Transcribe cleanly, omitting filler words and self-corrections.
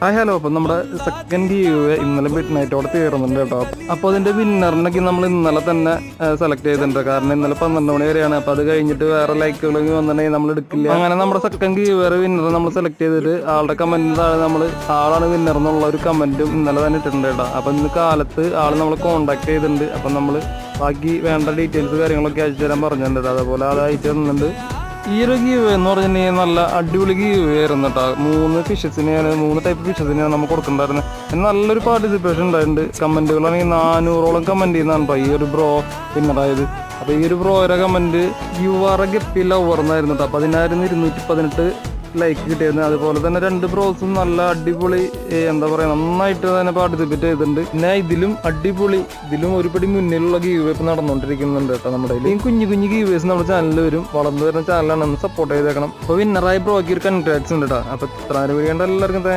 Hello. അപ്പം നമ്മുടെ second give ഇന്നലെ മിഡ് നൈറ്റോടെ തീർന്നുണ്ട് കേട്ടോ. അപ്പോൾ അതിൻ്റെ വിന്നറിനൊക്കെ നമ്മൾ ഇന്നലെ തന്നെ സെലക്ട് ചെയ്തിട്ടുണ്ട്. കാരണം ഇന്നലെ 12 മണി വരെയാണ്. അപ്പോൾ അത് കഴിഞ്ഞിട്ട് വേറെ ലൈക്കുകളൊക്കെ വന്നിട്ടുണ്ടെങ്കിൽ നമ്മൾ എടുക്കില്ല. അങ്ങനെ നമ്മുടെ സെക്കൻഡ് ഗീവ് വിന്നർ നമ്മൾ സെലക്ട് ചെയ്തിട്ട് ആളുടെ കമൻറ്റ് താഴെ നമ്മൾ ആളാണ് വിന്നർ എന്നുള്ള ഒരു കമൻറ്റും ഇന്നലെ തന്നെ ഇട്ടിട്ടുണ്ട് കേട്ടോ. അപ്പം ഇന്ന് കാലത്ത് ആൾ നമ്മൾ കോൺടാക്ട് ചെയ്തിട്ടുണ്ട്. അപ്പം നമ്മൾ ബാക്കി വേണ്ട ഡീറ്റെയിൽസ് കാര്യങ്ങളൊക്കെ അയച്ചു തരാൻ പറഞ്ഞിട്ടുണ്ട്. അതേപോലെ അത് അയച്ചു തന്നിട്ടുണ്ട്. ഈ ഒരു ഗീവ് എന്ന് പറഞ്ഞിട്ടുണ്ടെങ്കിൽ നല്ല അടിപൊളി ഗീവ് ആയിരുന്നു കേട്ടോ. 3 ടൈപ്പ് ഫിഷസിനെയാണ് നമ്മൾ കൊടുക്കുന്നുണ്ടായിരുന്നത്. നല്ലൊരു പാർട്ടിസിപ്പേഷൻ ഉണ്ടായിട്ടുണ്ട്. കമൻറ്റുകളാണെങ്കിൽ 400ഓളം കമൻറ്റ് ചെയ്യുന്നതാണ് ഈ ഒരു ബ്രോ വിന്നറായത്. അപ്പോൾ ഈ ഒരു ബ്രോയുടെ comment you are a guppy lover എന്നായിരുന്നു കേട്ടോ. അപ്പോൾ 10,218 ലൈക്ക് കിട്ടിയിരുന്നു. അതുപോലെ തന്നെ 2 ബ്രോസും നല്ല അടിപൊളി എന്താ പറയുക നന്നായിട്ട് തന്നെ പാർട്ടിസിപ്പേറ്റ് ചെയ്തിട്ടുണ്ട്. പിന്നെ ഇതിലും ഒരുപടി മുന്നിലുള്ള ഗീവ് ഇപ്പം നടന്നുകൊണ്ടിരിക്കുന്നുണ്ട് കേട്ടോ. നമ്മുടെ ഈ കുഞ്ഞു ഗീവേഴ്സ് നമ്മുടെ ചാനലിൽ വരും. വളർന്നു വരുന്ന ചാനലാണ്, ഒന്ന് സപ്പോർട്ട് ചെയ്തേക്കണം. അപ്പോൾ വിന്നറായി ബ്രോയ്ക്ക് ഒരു കൺഗ്രാറ്റ്സ് ഉണ്ട് കേട്ടോ. അപ്പോൾ ഇത്ര വീഡിയോ എല്ലാവർക്കും താങ്ക്